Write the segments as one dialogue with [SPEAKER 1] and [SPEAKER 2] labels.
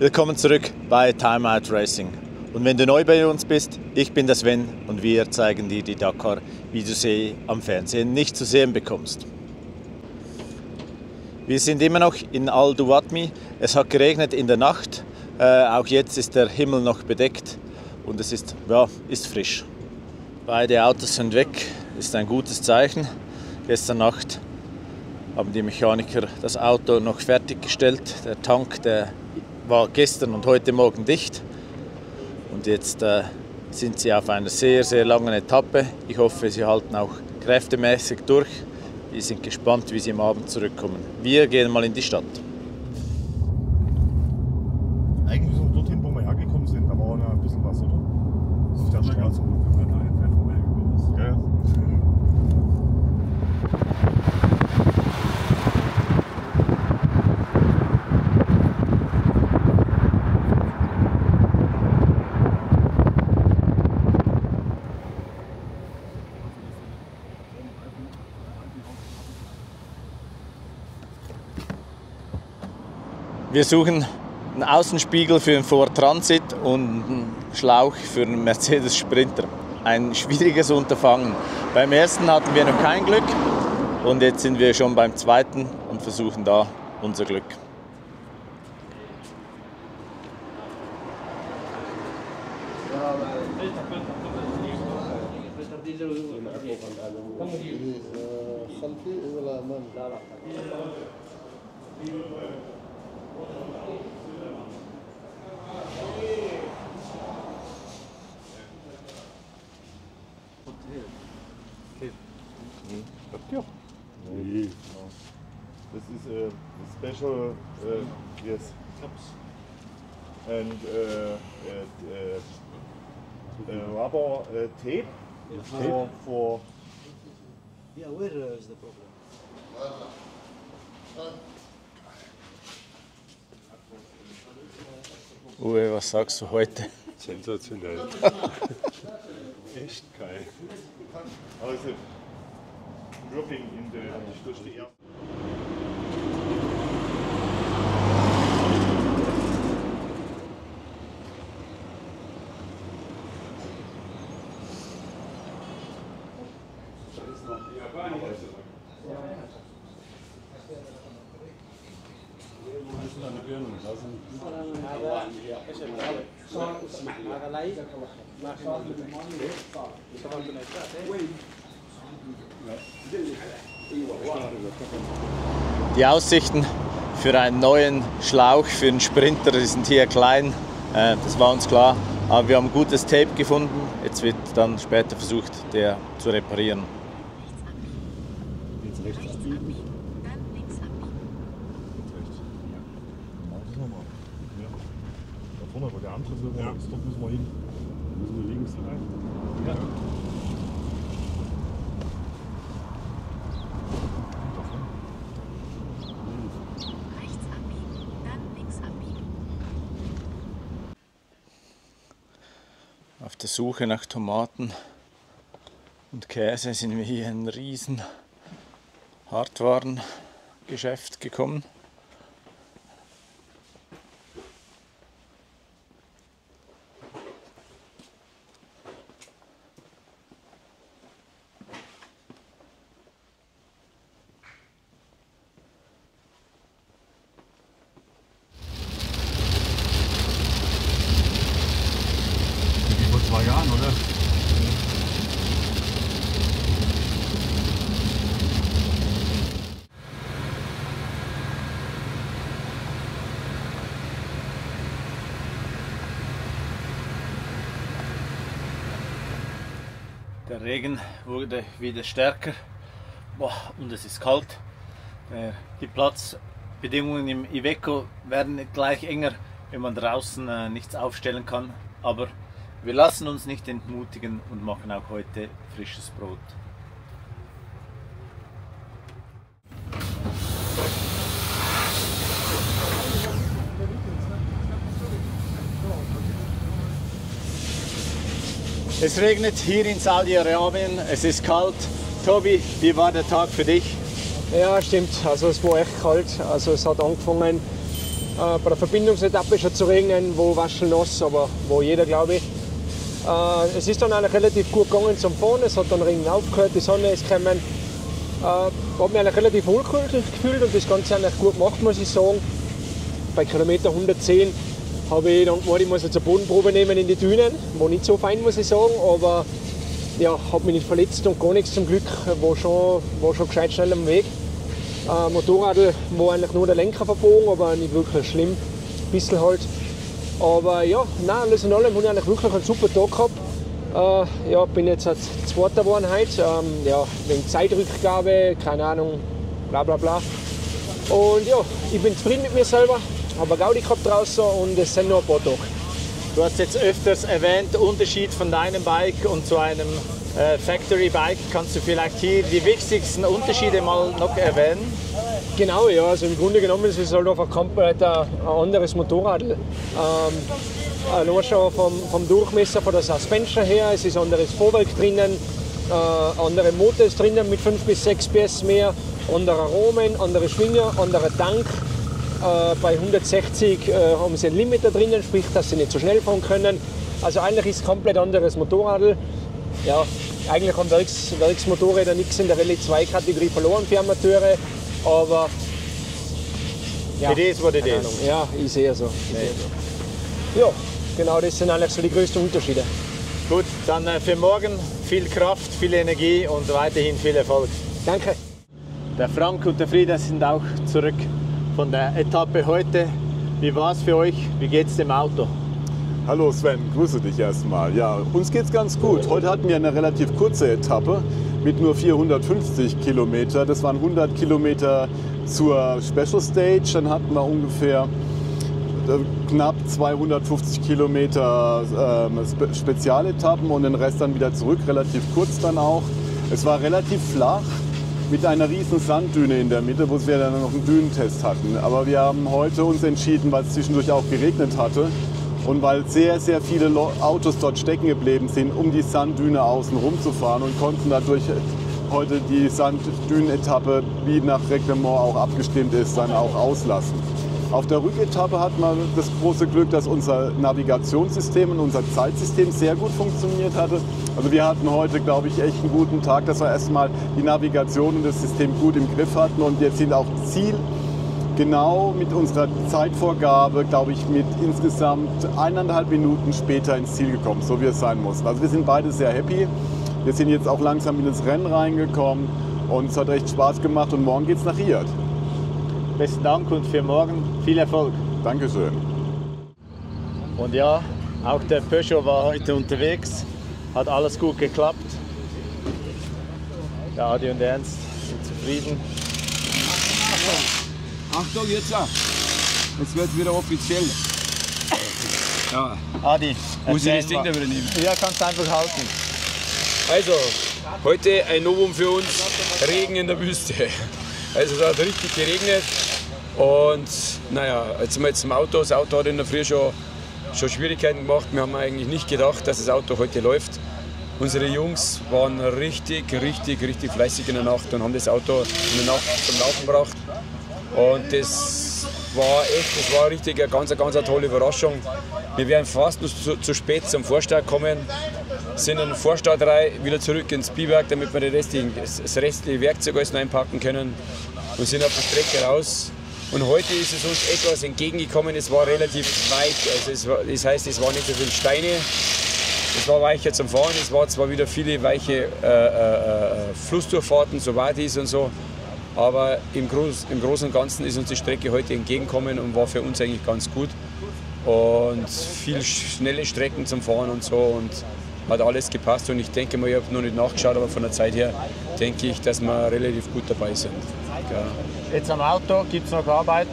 [SPEAKER 1] Willkommen zurück bei Time Out Racing. Und wenn du neu bei uns bist, ich bin der Sven und wir zeigen dir die Dakar, wie du sie am Fernsehen nicht zu sehen bekommst. Wir sind immer noch in Al Duwatmi. Es hat geregnet in der Nacht. Auch jetzt ist der Himmel noch bedeckt und es ist frisch. Beide Autos sind weg, ist ein gutes Zeichen. Gestern Nacht haben die Mechaniker das Auto noch fertiggestellt. Der Tank, der war gestern und heute Morgen dicht. Und jetzt sind sie auf einer sehr, sehr langen Etappe. Ich hoffe, sie halten auch kräftemäßig durch. Wir sind gespannt, wie sie am Abend zurückkommen. Wir gehen mal in die Stadt.
[SPEAKER 2] Eigentlich sind wir dorthin, wo wir hergekommen sind. Da war noch ein bisschen was, oder? Das ist der Straße. Ja.
[SPEAKER 1] Wir suchen einen Außenspiegel für einen Ford Transit und einen Schlauch für einen Mercedes Sprinter. Ein schwieriges Unterfangen. Beim ersten hatten wir noch kein Glück und jetzt sind wir schon beim zweiten und versuchen da unser Glück.
[SPEAKER 2] This is a special, yes, and rubber tape for.
[SPEAKER 3] Yeah, where is the problem?
[SPEAKER 1] Uwe, was sagst du heute?
[SPEAKER 4] Sensationell. Echt geil.
[SPEAKER 2] Also, working in the durch die Erde.
[SPEAKER 1] Die Aussichten für einen neuen Schlauch, für einen Sprinter, die sind hier klein, das war uns klar. Aber wir haben gutes Tape gefunden, jetzt wird dann später versucht, der zu reparieren.
[SPEAKER 2] Jetzt rechts abbiegen.
[SPEAKER 5] Dann links abbiegen.
[SPEAKER 2] Jetzt rechts. Ja. Mach das nochmal. Ja. Da vorne, wo der andere Silber ist, dort müssen wir hin.
[SPEAKER 4] Müssen wir links rein?
[SPEAKER 2] Ja.
[SPEAKER 5] Rechts abbiegen. Dann links abbiegen.
[SPEAKER 1] Auf der Suche nach Tomaten und Käse sind wir hier in ein riesen Hartwarengeschäft gekommen.
[SPEAKER 2] Wie vor 2 Jahren, oder?
[SPEAKER 1] Der Regen wurde wieder stärker und es ist kalt. Die Platzbedingungen im Iveco werden gleich enger, wenn man draußen nichts aufstellen kann. Aber wir lassen uns nicht entmutigen und machen auch heute frisches Brot. Es regnet hier in Saudi-Arabien, es ist kalt. Tobi, wie war der Tag für dich?
[SPEAKER 3] Ja, stimmt. Also es war echt kalt. Also es hat angefangen
[SPEAKER 6] bei der Verbindungsetappe schon zu regnen, wo waschelnass, aber wo jeder, glaube ich. Es ist dann eigentlich relativ gut gegangen zum Fahren, es hat dann Regen aufgehört, die Sonne ist gekommen. Habe mich eigentlich relativ wohl gefühlt und das Ganze eigentlich gut gemacht, muss ich sagen. Bei Kilometer 110 habe ich dann gemeint, ich muss jetzt eine Bodenprobe nehmen in die Dünen, war nicht so fein, muss ich sagen, aber ja, habe mich nicht verletzt und gar nichts zum Glück, war schon gescheit schnell am Weg. Motorrad war eigentlich nur der Lenker verbogen, aber nicht wirklich schlimm, ein bisschen halt. Aber ja, nein, alles in allem habe ich eigentlich wirklich einen super Tag gehabt. Ja, bin jetzt Zweiter geworden heute, ja, wegen Zeitrückgabe, keine Ahnung, bla bla bla. Und ja, ich bin zufrieden mit mir selber, habe eine Gaudi gehabt draußen und es sind nur ein paar Tage.
[SPEAKER 1] Du hast jetzt öfters erwähnt, der Unterschied von deinem Bike und zu einem Factory Bike. Kannst du vielleicht hier die wichtigsten Unterschiede mal noch erwähnen?
[SPEAKER 6] Genau, ja, also im Grunde genommen ist es halt einfach komplett ein anderes Motorrad. Allein schon vom Durchmesser von der Suspension her, es ist ein anderes Vorwerk drinnen, andere Motor ist drinnen mit 5 bis 6 PS mehr, anderer Rahmen, andere Schwinger, anderer Tank. Bei 160 haben sie ein Limiter drinnen, sprich, dass sie nicht so schnell fahren können. Also eigentlich ist es ein komplett anderes Motorrad. Ja, eigentlich haben Werksmotorräder nichts in der Rallye 2 Kategorie verloren für Amateure, aber ja,
[SPEAKER 1] it is what it is.
[SPEAKER 6] Ja, ich sehe so. Ja, genau, das sind eigentlich so die größten Unterschiede.
[SPEAKER 1] Gut, dann für morgen viel Kraft, viel Energie und weiterhin viel Erfolg.
[SPEAKER 6] Danke.
[SPEAKER 1] Der Frank und der Frieder sind auch zurück von der Etappe heute. Wie war es für euch? Wie geht es dem Auto?
[SPEAKER 2] Hallo Sven, grüße dich erstmal. Ja, uns geht's ganz gut. Heute hatten wir eine relativ kurze Etappe mit nur 450 Kilometer. Das waren 100 Kilometer zur Special Stage. Dann hatten wir ungefähr knapp 250 Kilometer Spezialetappen und den Rest dann wieder zurück, relativ kurz dann auch. Es war relativ flach mit einer riesen Sanddüne in der Mitte, wo wir dann noch einen Dünentest hatten. Aber wir haben heute uns entschieden, weil es zwischendurch auch geregnet hatte und weil sehr, sehr viele Autos dort stecken geblieben sind, um die Sanddüne außen rum zu fahren und konnten dadurch heute die Sanddünenetappe, wie nach Reglement auch abgestimmt ist, dann auch auslassen. Auf der Rücketappe hat man das große Glück, dass unser Navigationssystem und unser Zeitsystem sehr gut funktioniert hatte. Also wir hatten heute, glaube ich, echt einen guten Tag, dass wir erstmal die Navigation und das System gut im Griff hatten und jetzt sind auch Ziel genau mit unserer Zeitvorgabe, glaube ich, mit insgesamt 1,5 Minuten später ins Ziel gekommen, so wie es sein muss. Also wir sind beide sehr happy. Wir sind jetzt auch langsam in das Rennen reingekommen und es hat echt Spaß gemacht und morgen geht es nach Riad.
[SPEAKER 1] Besten Dank und für morgen viel Erfolg.
[SPEAKER 2] Dankeschön.
[SPEAKER 1] Und ja, auch der Peugeot war heute unterwegs. Hat alles gut geklappt. Der Adi und der Ernst sind zufrieden.
[SPEAKER 7] Achtung, jetzt auch. Jetzt wird wieder offiziell. Ja.
[SPEAKER 1] Adi,
[SPEAKER 7] muss ich das
[SPEAKER 1] erzähl
[SPEAKER 7] Ding da
[SPEAKER 1] mal.
[SPEAKER 7] wieder nehmen?
[SPEAKER 1] Ja, kannst einfach halten.
[SPEAKER 7] Also, heute ein Novum für uns, Regen in der Wüste. Also es hat richtig geregnet und naja, jetzt sind wir jetzt im Auto. Das Auto hat in der Früh schon Schwierigkeiten gemacht. Wir haben eigentlich nicht gedacht, dass das Auto heute läuft. Unsere Jungs waren richtig fleißig in der Nacht und haben das Auto in der Nacht zum Laufen gebracht. Und das war richtig eine ganz tolle Überraschung. Wir wären fast nur zu spät zum Vorstart gekommen, sind in der Vorstartreihe wieder zurück ins Biwak, damit wir das restliche Werkzeug alles einpacken können und sind auf der Strecke raus. Und heute ist es uns etwas entgegengekommen, es war relativ weich, also das heißt, es waren nicht so viele Steine, es war weicher zum Fahren, es war zwar wieder viele weiche Flussdurchfahrten, so Wadis und so, aber im Großen und Ganzen ist uns die Strecke heute entgegengekommen und war für uns eigentlich ganz gut. Und viel schnelle Strecken zum Fahren und so und hat alles gepasst. Und ich denke mal, ich habe noch nicht nachgeschaut, aber von der Zeit her denke ich, dass wir relativ gut dabei sind. Ja.
[SPEAKER 1] Jetzt am Auto, gibt es noch Arbeiten?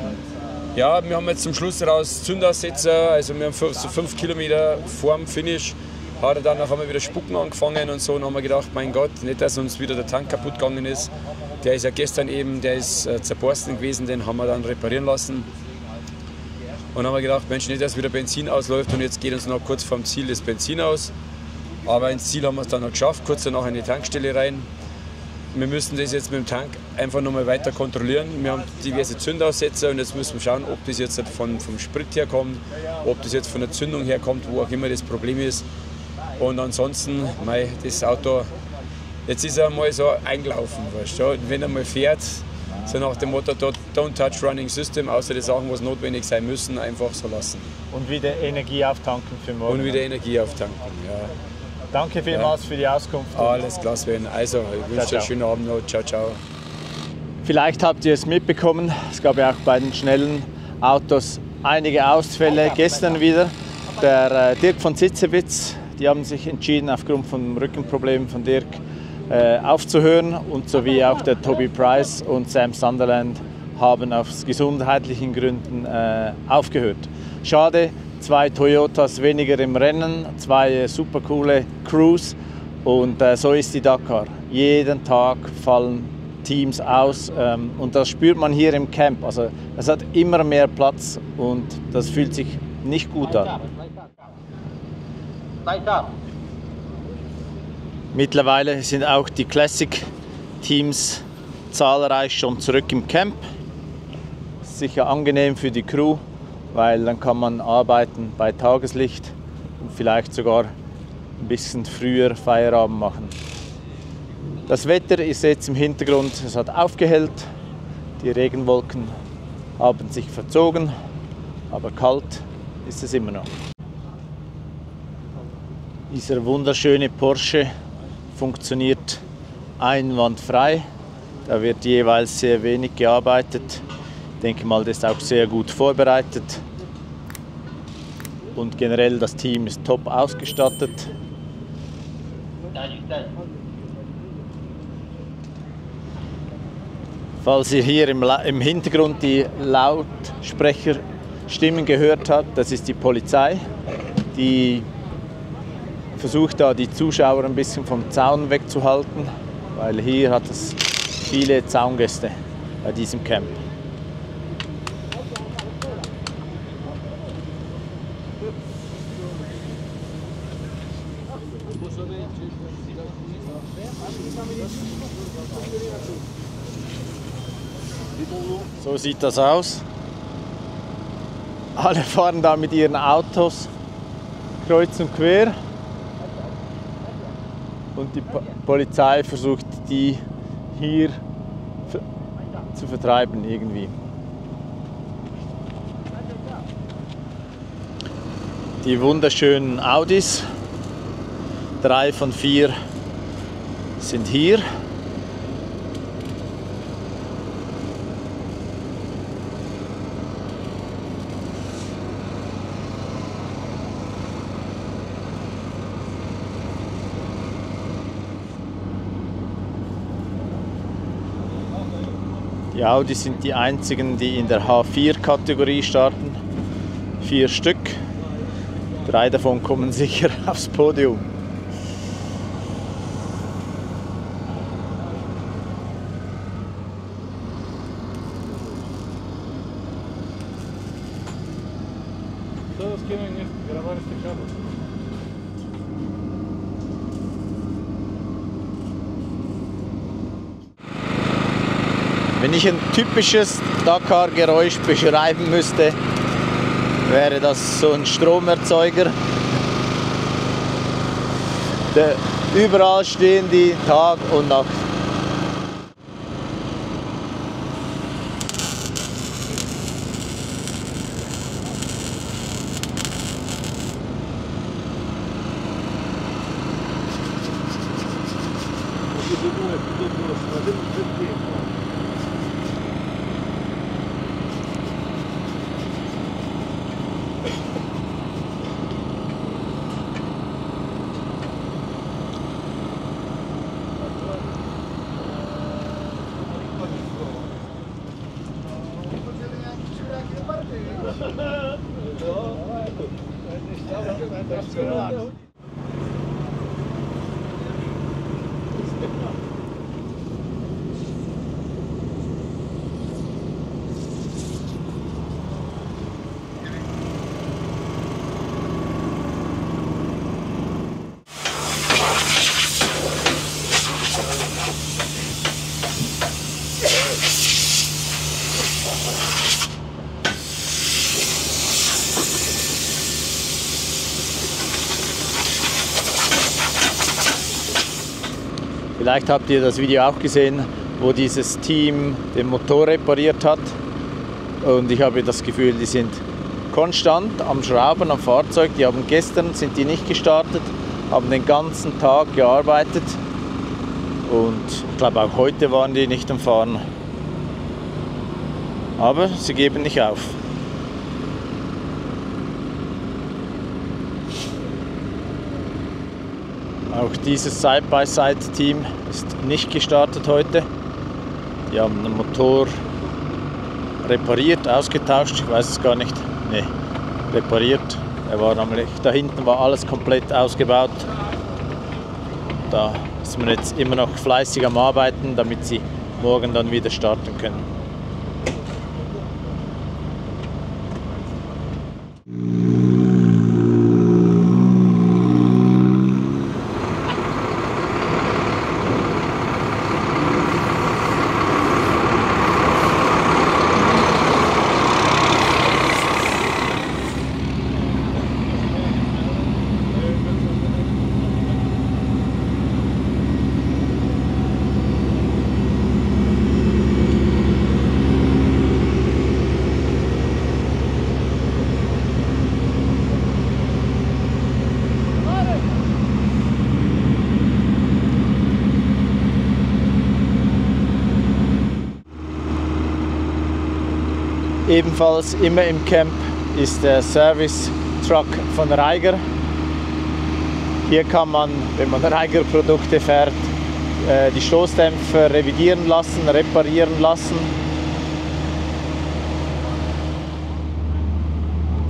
[SPEAKER 7] Ja, wir haben jetzt zum Schluss raus Zündaussetzer, also wir haben so 5 Kilometer vor dem Finish. Hat er dann auf einmal wieder Spucken angefangen und so und haben wir gedacht, mein Gott, nicht, dass uns wieder der Tank kaputt gegangen ist. Der ist ja gestern eben, der ist zerborsten gewesen, den haben wir dann reparieren lassen. Und dann haben wir gedacht, Mensch, nicht, dass wieder Benzin ausläuft und jetzt geht uns noch kurz vorm Ziel das Benzin aus. Aber ins Ziel haben wir es dann noch geschafft, kurz danach in die Tankstelle rein. wir müssen das jetzt mit dem Tank einfach nochmal weiter kontrollieren. Wir haben diverse Zündaussetzer und jetzt müssen wir schauen, ob das jetzt vom Sprit herkommt, ob das jetzt von der Zündung herkommt, wo auch immer das Problem ist. Und ansonsten, das Auto, jetzt ist er mal so eingelaufen. Weißt du? Wenn er mal fährt, so nach dem Motto Don't touch running system, außer die Sachen, was notwendig sein müssen, einfach so lassen.
[SPEAKER 1] Und wieder Energie auftanken für morgen.
[SPEAKER 7] Und wieder Energie auftanken, ja.
[SPEAKER 1] Danke vielmals für die Auskunft.
[SPEAKER 7] Alles klar, Sven. Also, ich wünsche dir einen schönen Abend noch. Ciao, ciao.
[SPEAKER 1] Vielleicht habt ihr es mitbekommen, es gab ja auch bei den schnellen Autos einige Ausfälle. Gestern wieder der Dirk von Zitzewitz, die haben sich entschieden, aufgrund von Rückenproblemen von Dirk aufzuhören, und sowie auch der Toby Price und Sam Sunderland haben aus gesundheitlichen Gründen aufgehört. Schade, 2 Toyotas weniger im Rennen, 2 super coole Crews, und so ist die Dakar. Jeden Tag fallen Teams aus, und das spürt man hier im Camp. Also es hat immer mehr Platz und das fühlt sich nicht gut an. Mittlerweile sind auch die Classic-Teams zahlreich schon zurück im Camp. Sicher angenehm für die Crew, weil dann kann man arbeiten bei Tageslicht und vielleicht sogar ein bisschen früher Feierabend machen. Das Wetter ist jetzt im Hintergrund, es hat aufgehellt, die Regenwolken haben sich verzogen, aber kalt ist es immer noch. Dieser wunderschöne Porsche funktioniert einwandfrei. Da wird jeweils sehr wenig gearbeitet. Ich denke mal, das ist auch sehr gut vorbereitet. Und generell das Team ist top ausgestattet. Falls ihr hier im Hintergrund die Lautsprecherstimmen gehört habt, das ist die Polizei, die versucht da die Zuschauer ein bisschen vom Zaun wegzuhalten, weil hier hat es viele Zaungäste bei diesem Camp. So sieht das aus. Alle fahren da mit ihren Autos kreuz und quer. Und die Polizei versucht, die hier zu vertreiben irgendwie. Die wunderschönen Audis, 3 von 4 sind hier. Die Audis sind die einzigen, die in der H4-Kategorie starten. 4 Stück. 3 davon kommen sicher aufs Podium. Wenn ich ein typisches Dakar-Geräusch beschreiben müsste, wäre das so ein Stromerzeuger. Überall stehen die Tag und Nacht. Vielleicht habt ihr das Video auch gesehen, wo dieses Team den Motor repariert hat. Und ich habe das Gefühl, die sind konstant am Schrauben am Fahrzeug. Die haben gestern sind die nicht gestartet, haben den ganzen Tag gearbeitet. Und ich glaube auch heute waren die nicht am Fahren. Aber sie geben nicht auf. Auch dieses Side-by-Side-Team ist nicht gestartet heute. Die haben den Motor repariert, ausgetauscht, ich weiß es gar nicht. Nee, repariert. Er war nämlich, da hinten war alles komplett ausgebaut. Da ist man jetzt immer noch fleißig am Arbeiten, damit sie morgen dann wieder starten können. Ebenfalls immer im Camp ist der Service Truck von Reiger. Hier kann man, wenn man Reiger Produkte fährt, die Stoßdämpfer revidieren lassen, reparieren lassen.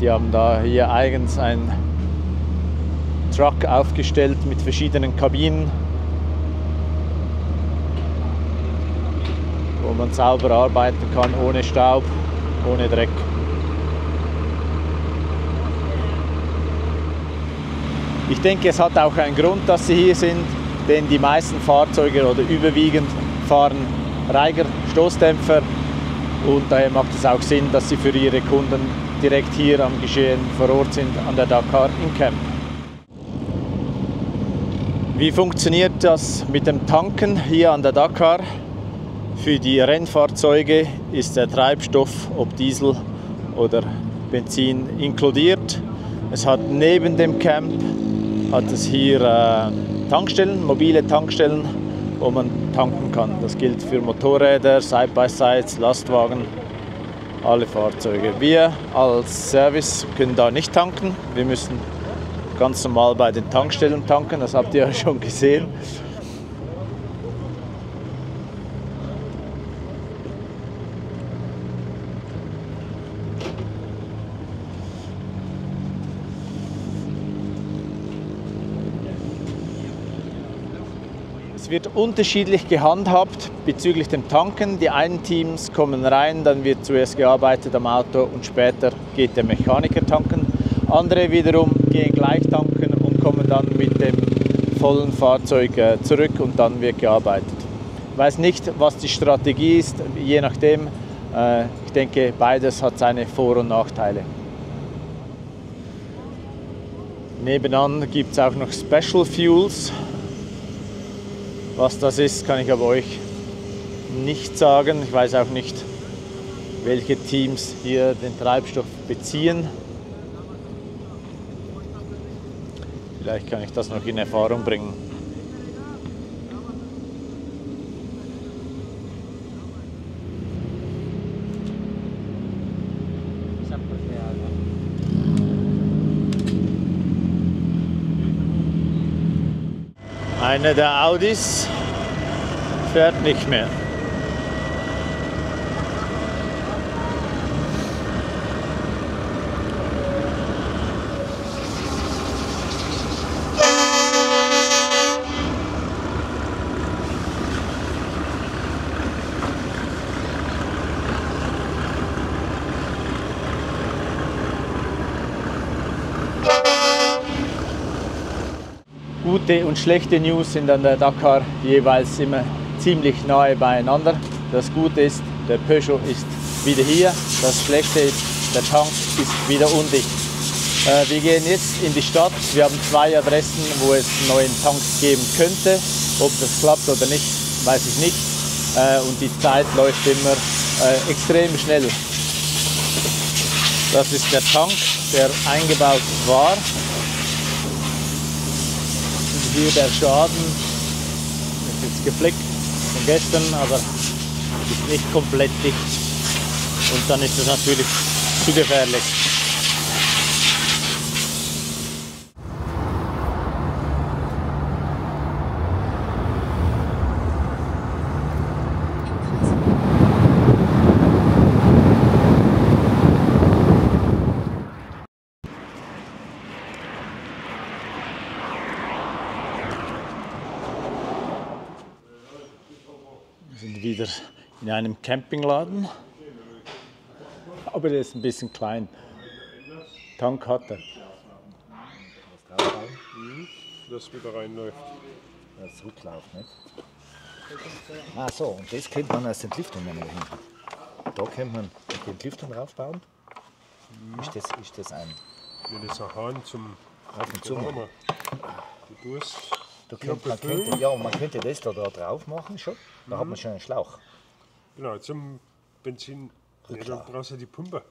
[SPEAKER 1] Die haben da hier eigens einen Truck aufgestellt mit verschiedenen Kabinen, wo man sauber arbeiten kann, ohne Staub, ohne Dreck. Ich denke, es hat auch einen Grund, dass sie hier sind, denn die meisten Fahrzeuge oder überwiegend fahren Reiger Stoßdämpfer und daher macht es auch Sinn, dass sie für ihre Kunden direkt hier am Geschehen vor Ort sind, an der Dakar im Camp. Wie funktioniert das mit dem Tanken hier an der Dakar? Für die Rennfahrzeuge ist der Treibstoff, ob Diesel oder Benzin, inkludiert. Es hat neben dem Camp hier Tankstellen, mobile Tankstellen, wo man tanken kann. Das gilt für Motorräder, Side-by-Sides, Lastwagen, alle Fahrzeuge. Wir als Service können da nicht tanken. Wir müssen ganz normal bei den Tankstellen tanken, das habt ihr ja schon gesehen. Es wird unterschiedlich gehandhabt bezüglich dem Tanken. Die einen Teams kommen rein, dann wird zuerst gearbeitet am Auto und später geht der Mechaniker tanken. Andere wiederum gehen gleich tanken und kommen dann mit dem vollen Fahrzeug zurück und dann wird gearbeitet. Ich weiß nicht, was die Strategie ist, je nachdem. Ich denke, beides hat seine Vor- und Nachteile. Nebenan gibt es auch noch Special Fuels. Was das ist, kann ich aber euch nicht sagen. Ich weiß auch nicht, welche Teams hier den Treibstoff beziehen. Vielleicht kann ich das noch in Erfahrung bringen. Einer der Audis fährt nicht mehr. Gute und schlechte News sind an der Dakar jeweils immer ziemlich nahe beieinander. Das Gute ist, der Peugeot ist wieder hier. Das Schlechte ist, der Tank ist wieder undicht. Wir gehen jetzt in die Stadt. Wir haben 2 Adressen, wo es einen neuen Tank geben könnte. Ob das klappt oder nicht, weiß ich nicht. Und die Zeit läuft immer extrem schnell. Das ist der Tank, der eingebaut war. Und hier der Schaden. Ist jetzt geflickt von gestern, aber ist nicht komplett dicht. Und dann ist es natürlich zu gefährlich. Wir sind wieder in einem Campingladen, aber der ist ein bisschen klein. Tank hat er.
[SPEAKER 4] Das wieder reinläuft.
[SPEAKER 8] Das zurückläuft, nicht? Ah so, und das könnte man als Entlüftung nehmen. Da könnte man die Entlüftung draufbauen. Ist das ein
[SPEAKER 4] Ja, das ist ein Hahn zum
[SPEAKER 8] Auf und Zu?
[SPEAKER 4] Wärme. Du tust
[SPEAKER 8] man könnte das da drauf machen schon. Da hat man schon einen Schlauch.
[SPEAKER 4] genau zum Benzin. Nee, da brauchst du die Pumpe.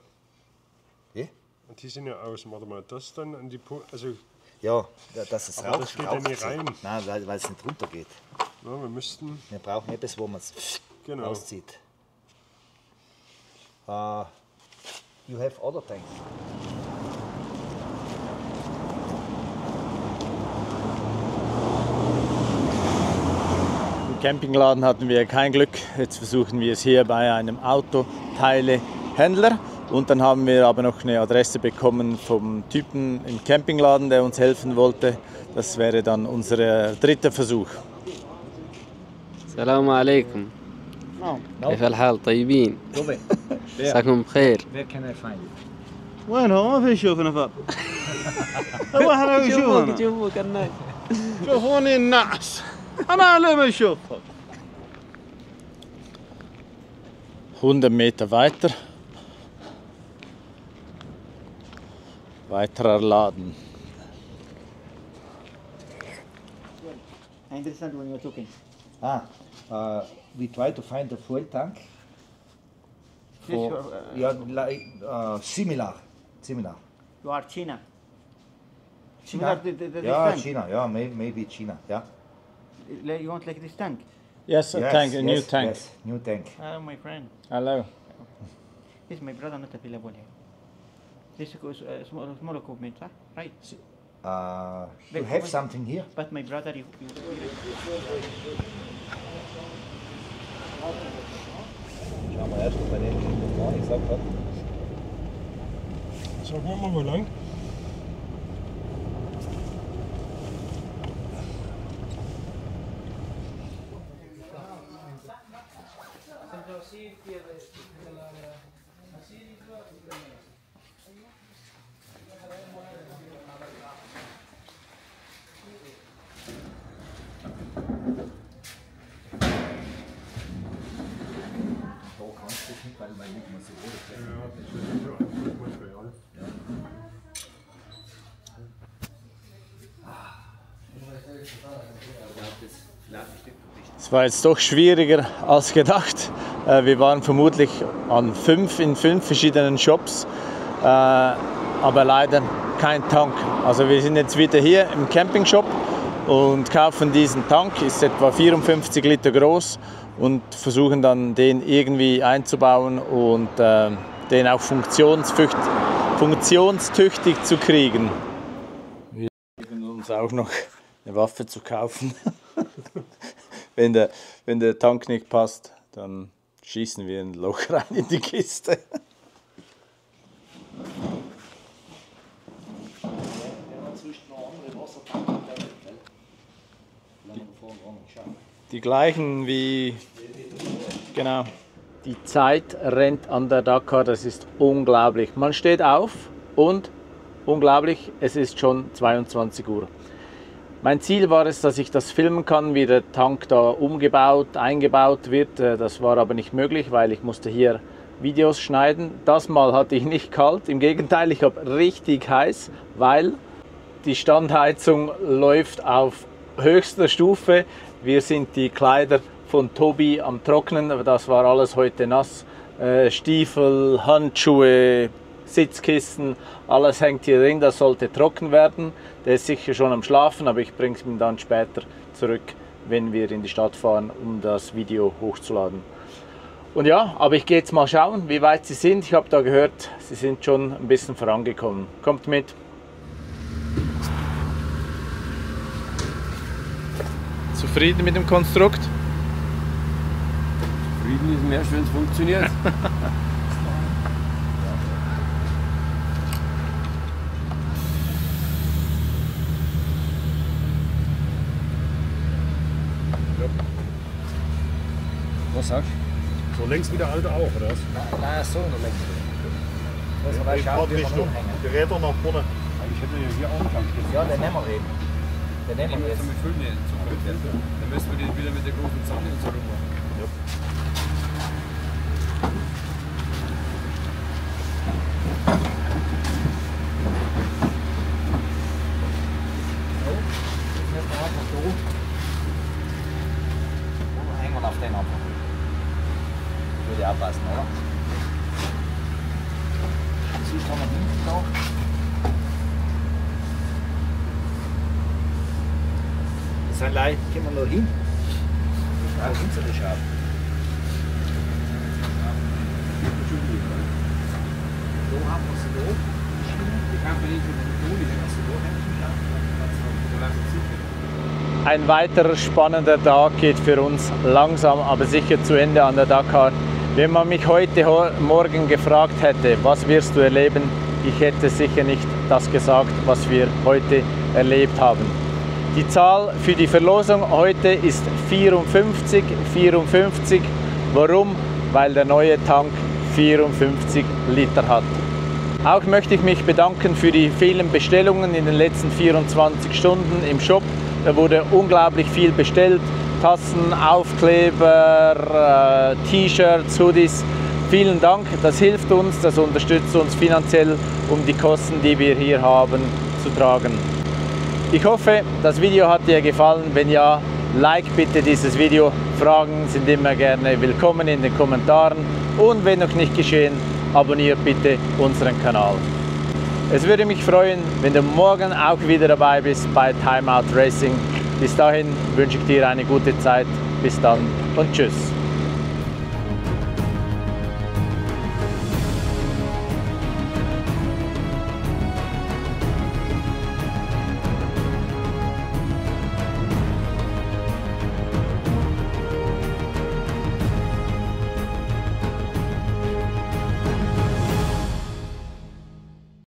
[SPEAKER 8] Ja?
[SPEAKER 4] Und die sind ja aus. Warte mal, das dann an die Pumpe. Also,
[SPEAKER 8] Ja, dass es
[SPEAKER 4] aber das geht ja nicht rein.
[SPEAKER 8] Nein, weil es nicht runter geht.
[SPEAKER 4] Ja, wir müssten.
[SPEAKER 8] Wir brauchen etwas, wo man es
[SPEAKER 4] Genau.
[SPEAKER 8] rauszieht. You have other tanks.
[SPEAKER 1] Im Campingladen hatten wir kein Glück. Jetzt versuchen wir es hier bei einem Autoteilehändler. Und dann haben wir aber noch eine Adresse bekommen vom Typen im Campingladen, der uns helfen wollte. Das wäre dann unser dritter Versuch.
[SPEAKER 9] السلام عليكم كيف الحال طيبين مساكم بخير
[SPEAKER 8] Where can I find it?
[SPEAKER 3] وين هو؟ ما في يشوفنا فاب. هو احنا يشوفنا.
[SPEAKER 9] شوفوك الناس
[SPEAKER 3] شوفوني الناس. انا ليه ما اشوفهم؟
[SPEAKER 1] 100 Meter weiter. Weiterer Laden.
[SPEAKER 3] I understand when you're talking.
[SPEAKER 8] We try to find a fuel tank.
[SPEAKER 3] Yes,
[SPEAKER 8] Similar.
[SPEAKER 3] you are China. Similar to this tank.
[SPEAKER 8] China. Yeah, maybe China. Yeah.
[SPEAKER 3] You want like this tank?
[SPEAKER 1] Yes, a tank, a new tank.
[SPEAKER 8] Yes, new tank.
[SPEAKER 3] My friend.
[SPEAKER 1] Hello.
[SPEAKER 3] This my brother not available here. This is small equipment, huh? Right?
[SPEAKER 8] You have something here?
[SPEAKER 3] But my brother, you
[SPEAKER 8] Schauen wir erst bei den was ich gesagt habe.
[SPEAKER 4] Sag mal, wo lang?
[SPEAKER 1] Es war jetzt doch schwieriger als gedacht. Wir waren vermutlich in fünf verschiedenen Shops, aber leider kein Tank. Also wir sind jetzt wieder hier im Campingshop und kaufen diesen Tank, ist etwa 54 Liter groß und versuchen dann den irgendwie einzubauen und den auch funktionstüchtig zu kriegen. Wir versuchen uns auch noch eine Waffe zu kaufen. Wenn der Tank nicht passt, dann schießen wir ein Loch rein in die Kiste. Die gleichen wie, genau. Die Zeit rennt an der Dakar, das ist unglaublich. Man steht auf und unglaublich, es ist schon 22 Uhr. Mein Ziel war es, dass ich das filmen kann, wie der Tank da eingebaut wird. Das war aber nicht möglich, weil ich musste hier Videos schneiden. Das Mal hatte ich nicht kalt, im Gegenteil, ich habe richtig heiß, weil die Standheizung läuft auf höchster Stufe. Wir sind die Kleider von Tobi am Trocknen, aber das war alles heute nass. Stiefel, Handschuhe, Sitzkissen, alles hängt hier drin, das sollte trocken werden. Der ist sicher schon am Schlafen, aber ich bringe es ihm dann später zurück, wenn wir in die Stadt fahren, um das Video hochzuladen. Und ja, aber ich gehe jetzt mal schauen, wie weit sie sind. Ich habe da gehört, sie sind schon ein bisschen vorangekommen. Kommt mit. Zufrieden mit dem Konstrukt?
[SPEAKER 7] Zufrieden ist mehr, wenn es funktioniert.
[SPEAKER 8] Was sagst du?
[SPEAKER 4] So längs wie der alte auch, oder was?
[SPEAKER 8] Nein, so noch längst.
[SPEAKER 4] Ja, Fahrtrichtung. Die Räder nach vorne.
[SPEAKER 7] Ich hätte ja hier auch einen Tank.
[SPEAKER 8] Ja, den nehmen wir eben. Den nehmen wir jetzt.
[SPEAKER 7] Mit Füllen in Zukunft. Dann müssen wir die wieder mit der großen Zange und so rummachen.
[SPEAKER 4] Ja.
[SPEAKER 8] Hängen wir auf den einfach. Würde auch passen, oder? Siehst du, haben wir hinten da. Das sind Leute, können wir noch hin. Ja, sind sie das scharf. So haben wir sie da. Die kann man nicht mit dem Toni, wenn sie da hängen.
[SPEAKER 1] Ein weiterer spannender Tag geht für uns langsam, aber sicher zu Ende an der Dakar. Wenn man mich heute Morgen gefragt hätte, was wirst du erleben, ich hätte sicher nicht das gesagt, was wir heute erlebt haben. Die Zahl für die Verlosung heute ist 54. Warum? Weil der neue Tank 54 Liter hat. Auch möchte ich mich bedanken für die vielen Bestellungen in den letzten 24 Stunden im Shop. Da wurde unglaublich viel bestellt. Tassen, Aufkleber, T-Shirts, Hoodies. Vielen Dank, das hilft uns, das unterstützt uns finanziell, um die Kosten, die wir hier haben, zu tragen. Ich hoffe, das Video hat dir gefallen. Wenn ja, like bitte dieses Video. Fragen sind immer gerne willkommen in den Kommentaren. Und wenn noch nicht geschehen, abonniere bitte unseren Kanal. Es würde mich freuen, wenn du morgen auch wieder dabei bist bei Time Out Racing. Bis dahin wünsche ich dir eine gute Zeit. Bis dann und tschüss.